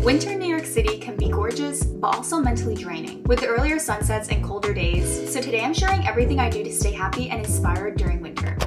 Winter in New York City can be gorgeous, but also mentally draining, with the earlier sunsets and colder days. So today I'm sharing everything I do to stay happy and inspired during winter.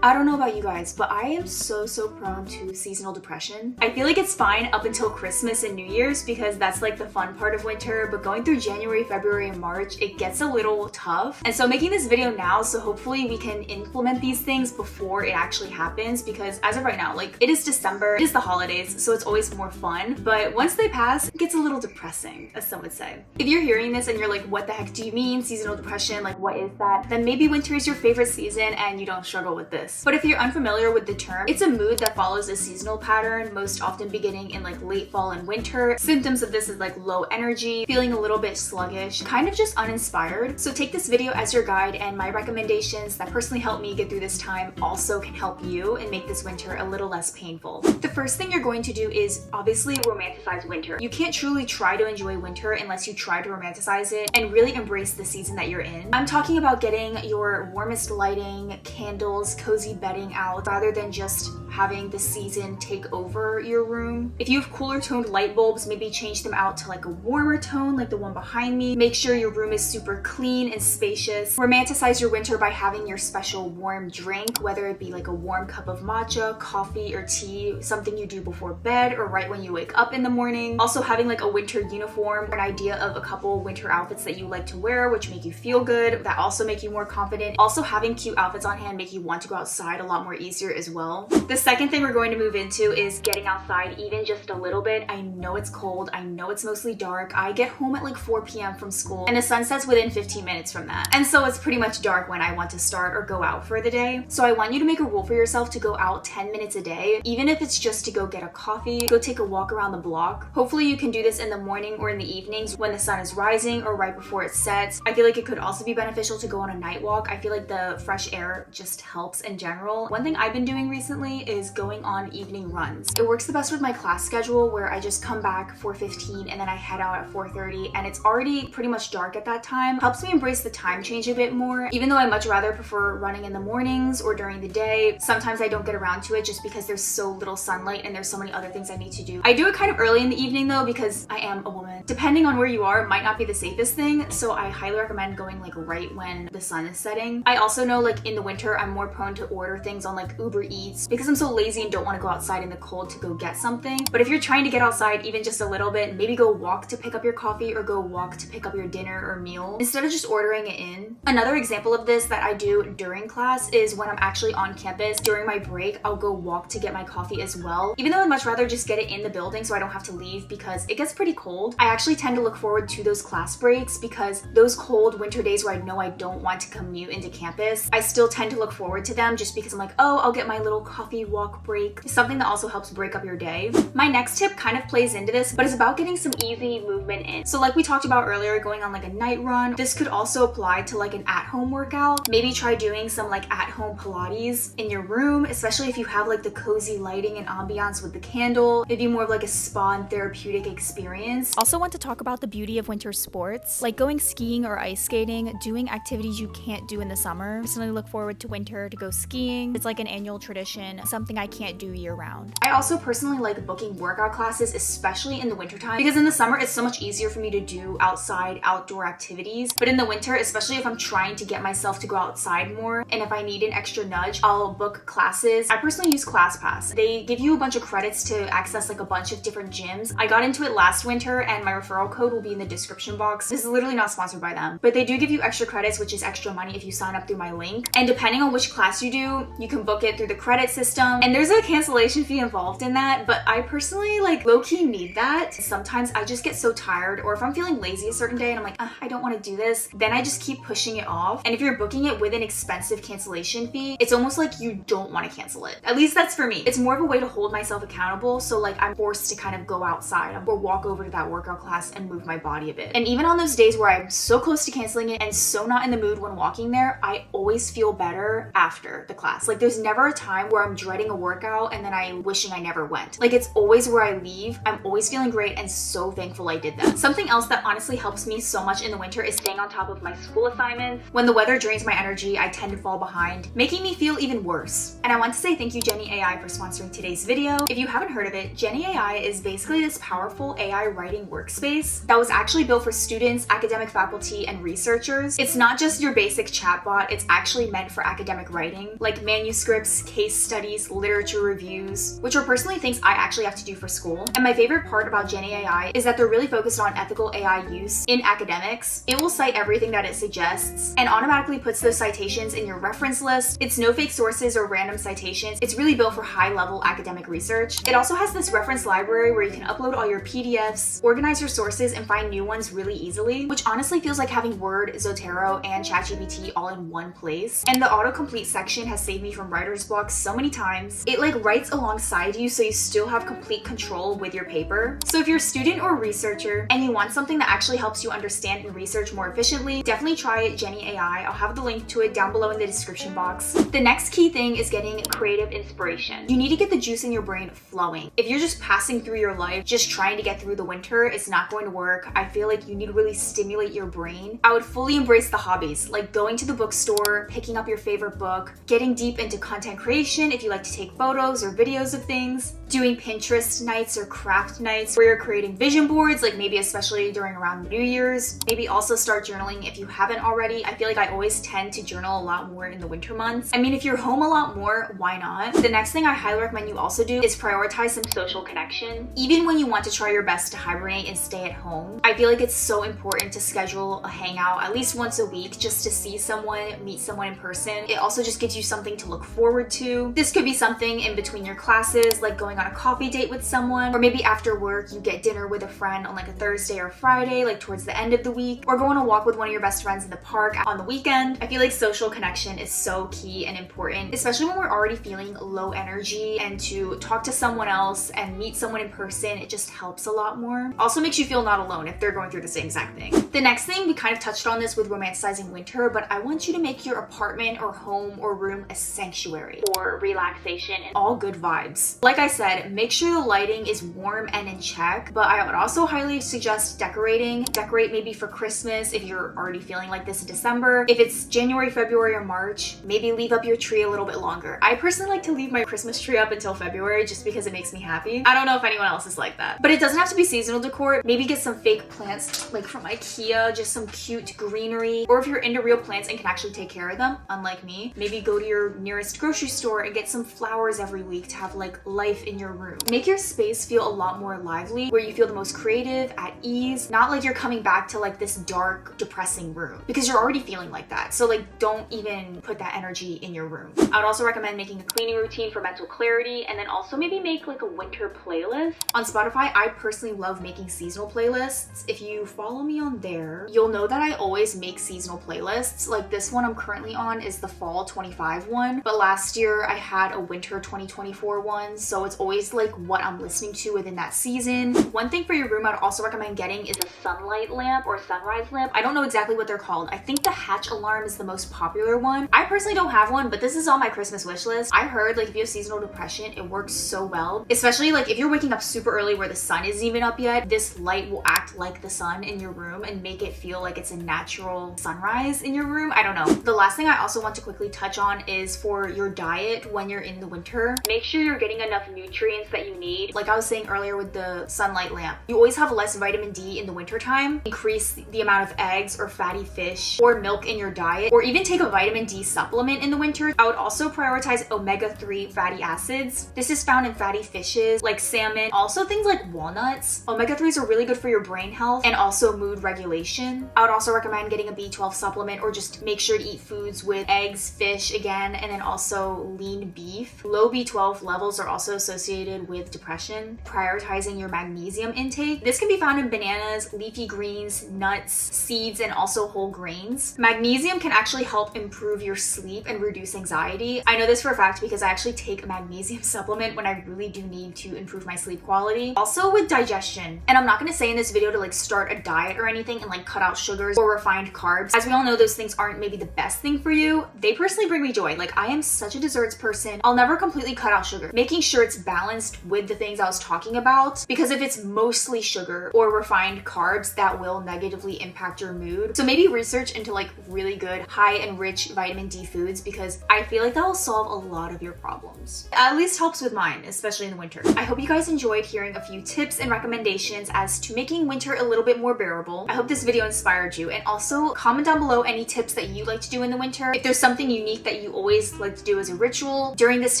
I don't know about you guys, but I am so prone to seasonal depression. I feel like it's fine up until Christmas and New Year's because that's like the fun part of winter, but going through January, February, and March, it gets a little tough. And so making this video now, so hopefully we can implement these things before it actually happens, because as of right now, like, it is December, it is the holidays, so it's always more fun. But once they pass, it gets a little depressing, as some would say. If you're hearing this and you're like, what the heck do you mean seasonal depression? Like, what is that? Then maybe winter is your favorite season and you don't struggle with this. But if you're unfamiliar with the term, it's a mood that follows a seasonal pattern, most often beginning in like late fall and winter. Symptoms of this is like low energy, feeling a little bit sluggish, kind of just uninspired. So take this video as your guide, and my recommendations that personally helped me get through this time also can help you and make this winter a little less painful. The first thing you're going to do is obviously romanticize winter. You can't truly try to enjoy winter unless you try to romanticize it and really embrace the season that you're in. I'm talking about getting your warmest lighting, candles, cozy bedding out rather than just having the season take over your room. If you have cooler toned light bulbs, maybe change them out to like a warmer tone like the one behind me. Make sure your room is super clean and spacious. Romanticize your winter by having your special warm drink, whether it be like a warm cup of matcha, coffee, or tea, something you do before bed or right when you wake up in the morning. Also having like a winter uniform, an idea of a couple winter outfits that you like to wear which make you feel good, that also make you more confident. Also having cute outfits on hand make you want to go outside a lot more easier as well. The second thing we're going to move into is getting outside even just a little bit. I know it's cold, I know it's mostly dark. I get home at like 4 p.m. from school and the sun sets within 15 minutes from that. And so it's pretty much dark when I want to start or go out for the day. So I want you to make a rule for yourself to go out 10 minutes a day, even if it's just to go get a coffee, go take a walk around the block. Hopefully you can do this in the morning or in the evenings when the sun is rising or right before it sets. I feel like it could also be beneficial to go on a night walk. I feel like the fresh air just helps in general. One thing I've been doing recently is going on evening runs. It works the best with my class schedule where I just come back 4:15 and then I head out at 4:30 and it's already pretty much dark at that time. Helps me embrace the time change a bit more, even though I much rather prefer running in the mornings or during the day. Sometimes I don't get around to it just because there's so little sunlight and there's so many other things I need to do. I do it kind of early in the evening though because I am a woman. Depending on where you are, it might not be the safest thing, so I highly recommend going like right when the sun is setting. I also know like in the winter I'm more prone to order things on like Uber Eats because I'm so lazy and don't want to go outside in the cold to go get something. But if you're trying to get outside even just a little bit, maybe go walk to pick up your coffee or go walk to pick up your dinner or meal instead of just ordering it in. Another example of this that I do during class is when I'm actually on campus. During my break, I'll go walk to get my coffee as well. Even though I'd much rather just get it in the building so I don't have to leave because it gets pretty cold. I actually tend to look forward to those class breaks because those cold winter days where I know I don't want to commute into campus, I still tend to look forward to them just because I'm like, oh, I'll get my little coffee walk break. Something that also helps break up your day. My next tip kind of plays into this, but it's about getting some easy movement in. So like we talked about earlier, going on like a night run, this could also apply to like an at-home workout. Maybe try doing some like at-home Pilates in your room, especially if you have like the cozy lighting and ambiance with the candle. It'd be more of like a spa and therapeutic experience. Also want to talk about the beauty of winter sports, like going skiing or ice skating, doing activities you can't do in the summer. Personally look forward to winter to go skiing. It's like an annual tradition, something I can't do year round. I also personally like booking workout classes, especially in the wintertime, because in the summer it's so much easier for me to do outdoor activities. But in the winter, especially if I'm trying to get myself to go outside more and if I need an extra nudge, I'll book classes. I personally use ClassPass. They give you a bunch of credits to access like a bunch of different gyms. I got into it last winter and my referral code will be in the description box. This is literally not sponsored by them, but they do give you extra credits, which is extra money if you sign up through my link. And depending on which class you do, you can book it through the credit system. And there's a cancellation fee involved in that, but I personally like low-key need that. Sometimes I just get so tired, or if I'm feeling lazy a certain day and I'm like, I don't want to do this, then I just keep pushing it off. And if you're booking it with an expensive cancellation fee, it's almost like you don't want to cancel it. At least that's for me. It's more of a way to hold myself accountable, so like I'm forced to kind of go outside or walk over to that workout class and move my body a bit. And even on those days where I'm so close to canceling it and so not in the mood when walking there, I always feel better after. after the class. Like there's never a time where I'm dreading a workout and then I'm wishing I never went. Like it's always where I leave, I'm always feeling great and so thankful I did that. Something else that honestly helps me so much in the winter is staying on top of my school assignments. When the weather drains my energy, I tend to fall behind, making me feel even worse. And I want to say thank you Jenni AI for sponsoring today's video. If you haven't heard of it, Jenni AI is basically this powerful AI writing workspace that was actually built for students, academic faculty, and researchers. It's not just your basic chatbot, it's actually meant for academic writing, like manuscripts, case studies, literature reviews, which are personally things I actually have to do for school. And my favorite part about Jenni AI is that they're really focused on ethical AI use in academics. It will cite everything that it suggests and automatically puts those citations in your reference list. It's no fake sources or random citations. It's really built for high-level academic research. It also has this reference library where you can upload all your PDFs, organize your sources, and find new ones really easily, which honestly feels like having Word, Zotero, and ChatGPT all in one place. And the autocomplete section has saved me from writer's block so many times. It like writes alongside you so you still have complete control with your paper. So if you're a student or a researcher and you want something that actually helps you understand and research more efficiently, definitely try Jenni AI. I'll have the link to it down below in the description box. The next key thing is getting creative inspiration. You need to get the juice in your brain flowing. If you're just passing through your life, just trying to get through the winter, it's not going to work. I feel like you need to really stimulate your brain. I would fully embrace the hobbies, like going to the bookstore, picking up your favorite book, getting deep into content creation if you like to take photos or videos of things, doing Pinterest nights or craft nights where you're creating vision boards, like maybe especially during around New Year's. Maybe also start journaling if you haven't already. I feel like I always tend to journal a lot more in the winter months. I mean, if you're home a lot more, why not? The next thing I highly recommend you also do is prioritize some social connection. Even when you want to try your best to hibernate and stay at home, I feel like it's so important to schedule a hangout at least once a week just to see someone, meet someone in person. It also just gives you something to look forward to. This could be something in between your classes, like going on a coffee date with someone, or maybe after work you get dinner with a friend on like a Thursday or Friday, like towards the end of the week, or go on a walk with one of your best friends in the park on the weekend. I feel like social connection is so key and important, especially when we're already feeling low energy, and to talk to someone else and meet someone in person, it just helps a lot more. Also makes you feel not alone if they're going through the same exact thing. The next thing, we kind of touched on this with romanticizing winter, but I want you to make your apartment or home or room a sanctuary for relaxation and all good vibes. Like I said, make sure the lighting is warm and in check, but I would also highly suggest decorating. Decorate maybe for Christmas if you're already feeling like this in December. If it's January, February, or March, maybe leave up your tree a little bit longer. I personally like to leave my Christmas tree up until February just because it makes me happy. I don't know if anyone else is like that. But it doesn't have to be seasonal decor. Maybe get some fake plants like from IKEA, just some cute greenery. Or if you're into real plants and can actually take care of them, unlike me, maybe go to your nearest grocery store and get some flowers every week to have like life in your room. Make your space feel a lot more lively, where you feel the most creative, at ease, not like you're coming back to like this dark, depressing room, because you're already feeling like that. So like don't even put that energy in your room. I would also recommend making a cleaning routine for mental clarity, and then also maybe make like a winter playlist. On Spotify, I personally love making seasonal playlists. If you follow me on there, you'll know that I always make seasonal playlists. Like this one I'm currently on is the fall 25 one, but last year I had a winter 2024 one, so it's always like what I'm listening to within that season. One thing for your room I'd also recommend getting is a sunlight lamp or sunrise lamp. I don't know exactly what they're called. I think the hatch alarm is the most popular one. I personally don't have one, but this is on my Christmas wish list. I heard like if you have seasonal depression, it works so well, especially like if you're waking up super early where the sun isn't even up yet. This light will act like the sun in your room and make it feel like it's a natural sunrise in your room. I don't know. The last thing I also want to quickly touch on is for your diet when you're in the winter. Make sure you're getting enough nutrients that you need. Like I was saying earlier with the sunlight lamp, you always have less vitamin D in the winter time. Increase the amount of eggs or fatty fish or milk in your diet, or even take a vitamin D supplement in the winter. I would also prioritize omega-3 fatty acids. This is found in fatty fishes like salmon, also things like walnuts. Omega-3s are really good for your brain health and also mood regulation. I would also recommend getting a B12 supplement, or just make sure to eat foods with eggs, fish again, and then also lean beef. Low B12 levels are also associated with depression. Prioritizing your magnesium intake. This can be found in bananas, leafy greens, nuts, seeds, and also whole grains. Magnesium can actually help improve your sleep and reduce anxiety. I know this for a fact because I actually take a magnesium supplement when I really do need to improve my sleep quality. Also with digestion. And I'm not going to say in this video to like start a diet or anything and like cut out sugars or refined carbs. As we all know, those things aren't maybe the best thing for you. They personally bring me joy. Like, I am such a desserts person. I'll never completely cut out sugar. Making sure it's balanced with the things I was talking about, because if it's mostly sugar or refined carbs, that will negatively impact your mood. So maybe research into like really good, high and rich vitamin D foods, because I feel like that will solve a lot of your problems. At least helps with mine, especially in the winter. I hope you guys enjoyed hearing a few tips and recommendations as to making winter a little bit more bearable. I hope this video inspired you, and also comment down below any tips that you like to do in the winter. If there's something unique that you always like to do as a ritual during this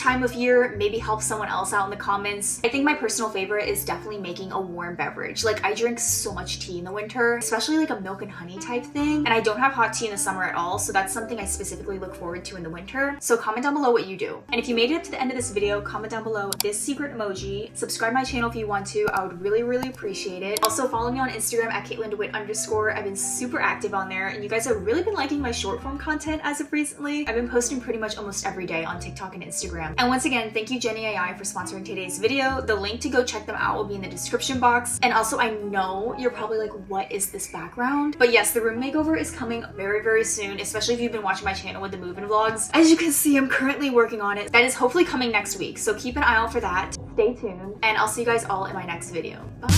time of year, maybe help someone else out in the comments. I think my personal favorite is definitely making a warm beverage. Like, I drink so much tea in the winter, especially like a milk and honey type thing, and I don't have hot tea in the summer at all, so that's something I specifically look forward to in the winter. So comment down below what you do. And if you made it up to the end of this video, comment down below this secret emoji. Subscribe to my channel if you want to. I would really appreciate it. Also follow me on Instagram at kkatelyndewitt_. I've been super active on there, and you guys have really been liking my short form content as of recently. I've been posting pretty much almost every day on TikTok and Instagram. And once again, thank you Jenny AI for sponsoring today's video. The link to go check them out will be in the description box. And also, I know you're probably like, what is this background? But yes, the room makeover is coming very soon, especially if you've been watching my channel with the move-in vlogs. As you can see, I'm currently working on it. That is hopefully coming next week, so keep an eye out for that. Stay tuned, and I'll see you guys all in my next video. Bye!